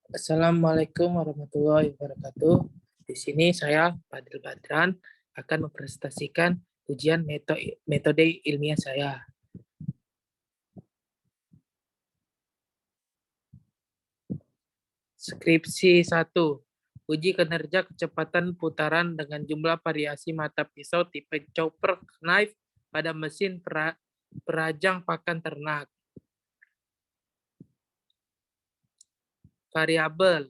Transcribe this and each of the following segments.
Assalamualaikum warahmatullahi wabarakatuh. Di sini saya, Fadil Badran, akan mempresentasikan ujian metode ilmiah saya. Skripsi 1. Uji kinerja kecepatan putaran dengan jumlah variasi mata pisau tipe chopper knife pada mesin perajang pakan ternak. Variabel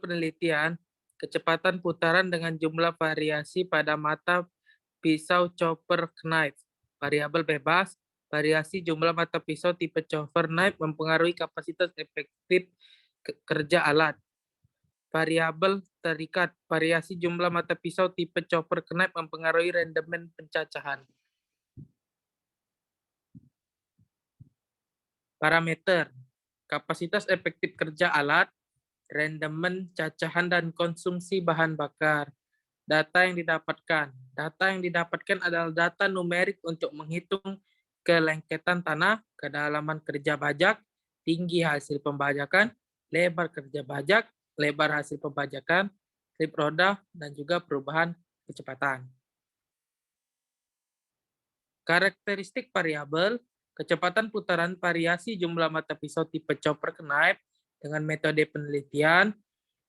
penelitian kecepatan putaran dengan jumlah variasi pada mata pisau chopper knife. Variabel bebas, variasi jumlah mata pisau tipe chopper knife mempengaruhi kapasitas efektif kerja alat. Variabel terikat, variasi jumlah mata pisau tipe chopper knife mempengaruhi rendemen pencacahan. Parameter, kapasitas efektif kerja alat, rendemen, cacahan, dan konsumsi bahan bakar. Data yang didapatkan adalah data numerik untuk menghitung kelengketan tanah, kedalaman kerja bajak, tinggi hasil pembajakan, lebar kerja bajak, lebar hasil pembajakan, grip roda, dan juga perubahan kecepatan. Karakteristik variabel, kecepatan putaran variasi jumlah mata pisau tipe chopper knife dengan metode penelitian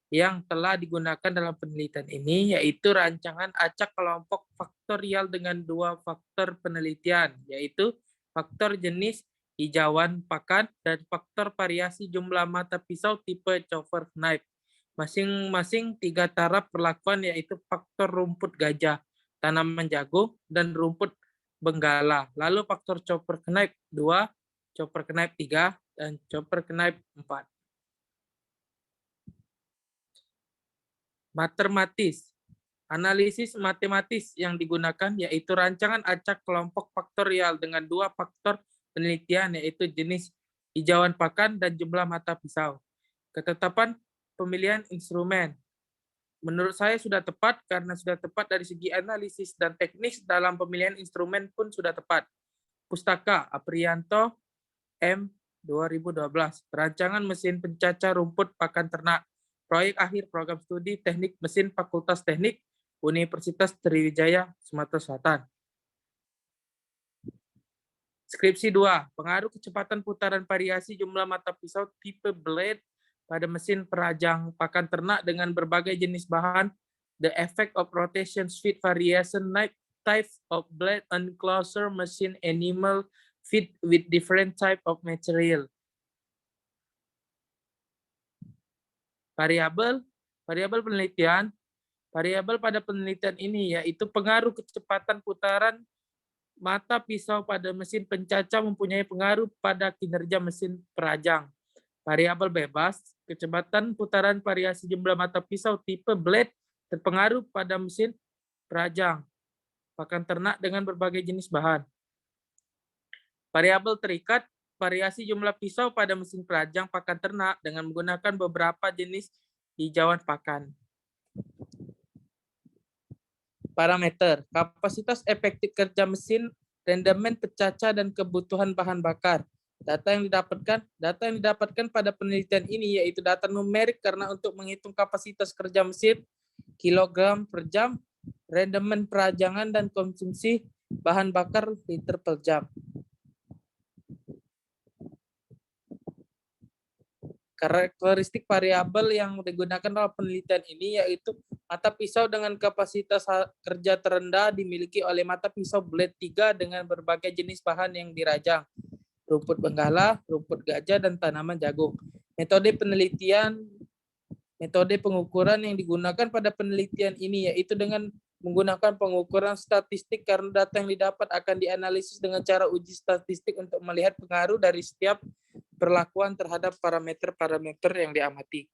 yang telah digunakan dalam penelitian ini, yaitu rancangan acak kelompok faktorial dengan dua faktor penelitian, yaitu faktor jenis hijauan pakan dan faktor variasi jumlah mata pisau tipe chopper knife. Masing-masing 3 taraf perlakuan, yaitu faktor rumput gajah, tanaman jagung, dan rumput benggala. Lalu faktor chopper knife 2, chopper knife 3, dan chopper knife 4. Matematis. Analisis matematis yang digunakan yaitu rancangan acak kelompok faktorial dengan dua faktor penelitian, yaitu jenis hijauan pakan dan jumlah mata pisau. Ketetapan pemilihan instrumen. Menurut saya sudah tepat karena sudah tepat dari segi analisis dan teknis dalam pemilihan instrumen pun sudah tepat. Pustaka Aprianto M 2012. Rancangan mesin pencacah rumput pakan ternak. Proyek akhir program studi teknik mesin Fakultas Teknik Universitas Sriwijaya, Sumatera Selatan. Skripsi 2. Pengaruh kecepatan putaran variasi jumlah mata pisau tipe blade pada mesin perajang pakan ternak dengan berbagai jenis bahan. The effect of rotation speed variation types of blade on closer machine animal feed with different type of material. Variabel penelitian. Variabel pada penelitian ini yaitu pengaruh kecepatan putaran mata pisau pada mesin pencacah mempunyai pengaruh pada kinerja mesin perajang. Variabel bebas, kecepatan putaran variasi jumlah mata pisau tipe blade terpengaruh pada mesin perajang pakan ternak dengan berbagai jenis bahan. Variabel terikat, variasi jumlah pisau pada mesin perajang pakan ternak dengan menggunakan beberapa jenis hijauan pakan. Parameter, kapasitas efektif kerja mesin, rendemen pencacah, dan kebutuhan bahan bakar. Data yang didapatkan pada penelitian ini yaitu data numerik karena untuk menghitung kapasitas kerja mesin, kilogram per jam, rendemen perajangan, dan konsumsi bahan bakar liter per jam. Karakteristik variabel yang digunakan dalam penelitian ini yaitu mata pisau dengan kapasitas kerja terendah dimiliki oleh mata pisau blade 3 dengan berbagai jenis bahan yang dirajang, rumput benggala, rumput gajah, dan tanaman jagung. Metode pengukuran yang digunakan pada penelitian ini yaitu dengan menggunakan pengukuran statistik karena data yang didapat akan dianalisis dengan cara uji statistik untuk melihat pengaruh dari setiap perlakuan terhadap parameter-parameter yang diamati.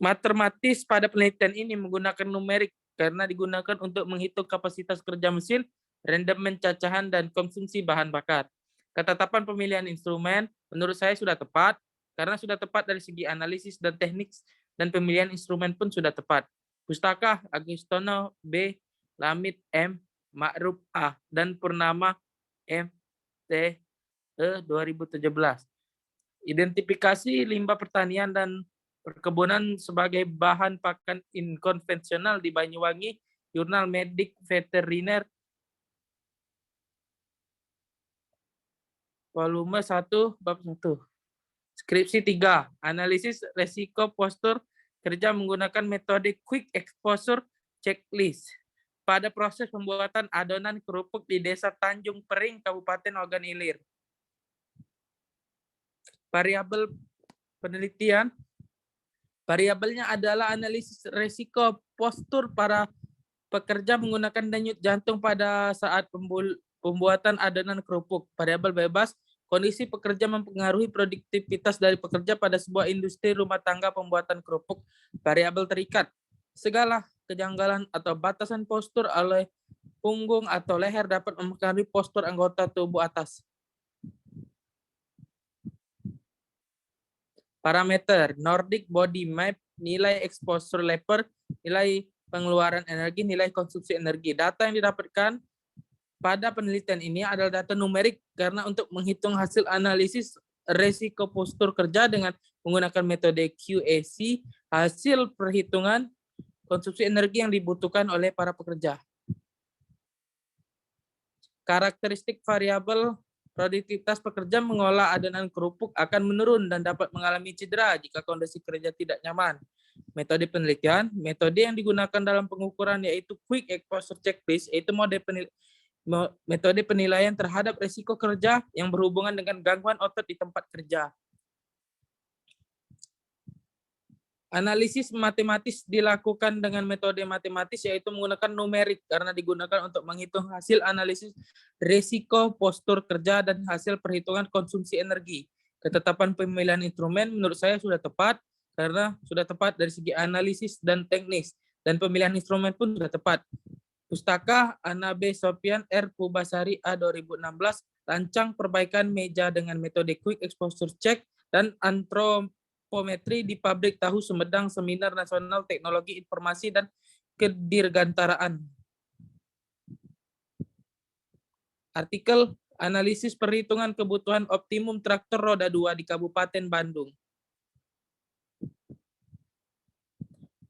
Matematis pada penelitian ini menggunakan numerik karena digunakan untuk menghitung kapasitas kerja mesin, rendemen cacahan, dan konsumsi bahan bakar. Ketetapan pemilihan instrumen menurut saya sudah tepat karena sudah tepat dari segi analisis dan teknik dan pemilihan instrumen pun sudah tepat. Pustaka Agustono B, Lamid M, Ma'ruf A, dan Purnama M, T, 2017. Identifikasi limbah pertanian dan perkebunan sebagai bahan pakan inkonvensional di Banyuwangi, Jurnal Medik Veteriner, volume 1, bab 1. Skripsi 3, analisis resiko postur kerja menggunakan metode Quick Exposure Checklist pada proses pembuatan adonan kerupuk di Desa Tanjung Pering, Kabupaten Ogan Ilir. Variabel penelitian, variabelnya adalah analisis resiko postur para pekerja menggunakan denyut jantung pada saat pembuatan adonan kerupuk. Variabel bebas, kondisi pekerja mempengaruhi produktivitas dari pekerja pada sebuah industri rumah tangga pembuatan kerupuk. Variabel terikat, segala kejanggalan atau batasan postur oleh punggung atau leher dapat mempengaruhi postur anggota tubuh atas. Parameter Nordic Body Map, nilai exposure level, nilai pengeluaran energi, nilai konsumsi energi. Data yang didapatkan pada penelitian ini adalah data numerik karena untuk menghitung hasil analisis resiko postur kerja dengan menggunakan metode QAC, hasil perhitungan konsumsi energi yang dibutuhkan oleh para pekerja. Karakteristik variabel produktivitas pekerja mengolah adonan kerupuk akan menurun dan dapat mengalami cedera jika kondisi kerja tidak nyaman. Metode penelitian, metode yang digunakan dalam pengukuran yaitu Quick Exposure Checklist, yaitu metode penilaian terhadap risiko kerja yang berhubungan dengan gangguan otot di tempat kerja. Analisis matematis dilakukan dengan metode matematis yaitu menggunakan numerik karena digunakan untuk menghitung hasil analisis risiko postur kerja dan hasil perhitungan konsumsi energi. Ketetapan pemilihan instrumen menurut saya sudah tepat karena sudah tepat dari segi analisis dan teknis dan pemilihan instrumen pun sudah tepat. Pustaka Ana B. Sopian R. Pubasari A 2016, rancang perbaikan meja dengan metode Quick Exposure Check dan antropometri di Pabrik Tahu Sumedang, Seminar Nasional Teknologi Informasi dan Kedirgantaraan. Artikel analisis perhitungan kebutuhan optimum traktor roda 2 di Kabupaten Bandung.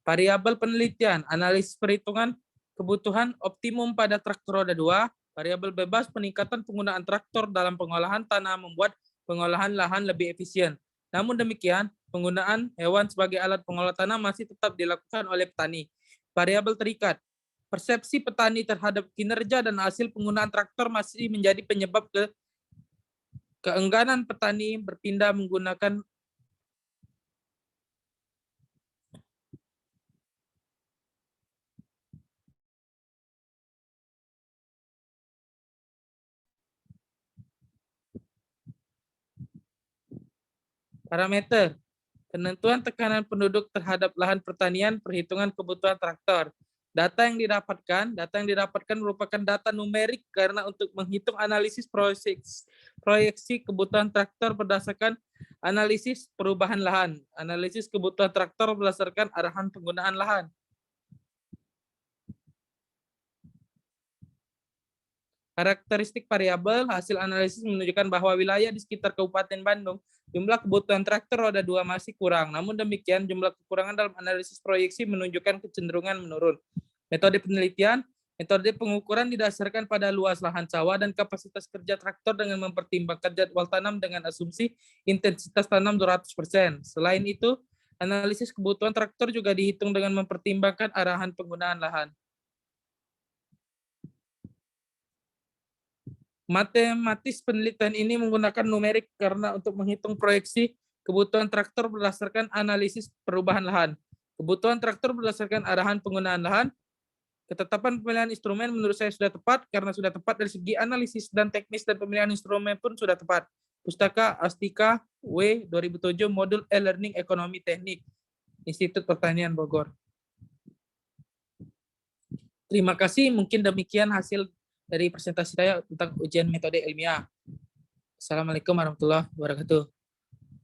Variabel penelitian, analisis perhitungan kebutuhan optimum pada traktor roda 2, variabel bebas peningkatan penggunaan traktor dalam pengolahan tanah membuat pengolahan lahan lebih efisien. Namun demikian, penggunaan hewan sebagai alat pengolah tanah masih tetap dilakukan oleh petani. Variabel terikat, persepsi petani terhadap kinerja dan hasil penggunaan traktor masih menjadi penyebab keengganan petani berpindah menggunakan parameter. Penentuan tekanan penduduk terhadap lahan pertanian, perhitungan kebutuhan traktor. Data yang didapatkan merupakan data numerik karena untuk menghitung analisis proyeksi kebutuhan traktor berdasarkan analisis perubahan lahan. Analisis kebutuhan traktor berdasarkan arahan penggunaan lahan. Karakteristik variabel, hasil analisis menunjukkan bahwa wilayah di sekitar Kabupaten Bandung, jumlah kebutuhan traktor roda 2 masih kurang. Namun demikian, jumlah kekurangan dalam analisis proyeksi menunjukkan kecenderungan menurun. Metode penelitian, metode pengukuran didasarkan pada luas lahan sawah dan kapasitas kerja traktor dengan mempertimbangkan jadwal tanam dengan asumsi intensitas tanam 200%. Selain itu, analisis kebutuhan traktor juga dihitung dengan mempertimbangkan arahan penggunaan lahan. Matematis penelitian ini menggunakan numerik karena untuk menghitung proyeksi kebutuhan traktor berdasarkan analisis perubahan lahan. Kebutuhan traktor berdasarkan arahan penggunaan lahan. Ketetapan pemilihan instrumen menurut saya sudah tepat karena sudah tepat dari segi analisis dan teknis dan pemilihan instrumen pun sudah tepat. Pustaka Astika W 2007 Modul E-Learning Ekonomi Teknik Institut Pertanian Bogor. Terima kasih, mungkin demikian hasil dari presentasi saya tentang ujian metode ilmiah. Assalamualaikum warahmatullahi wabarakatuh.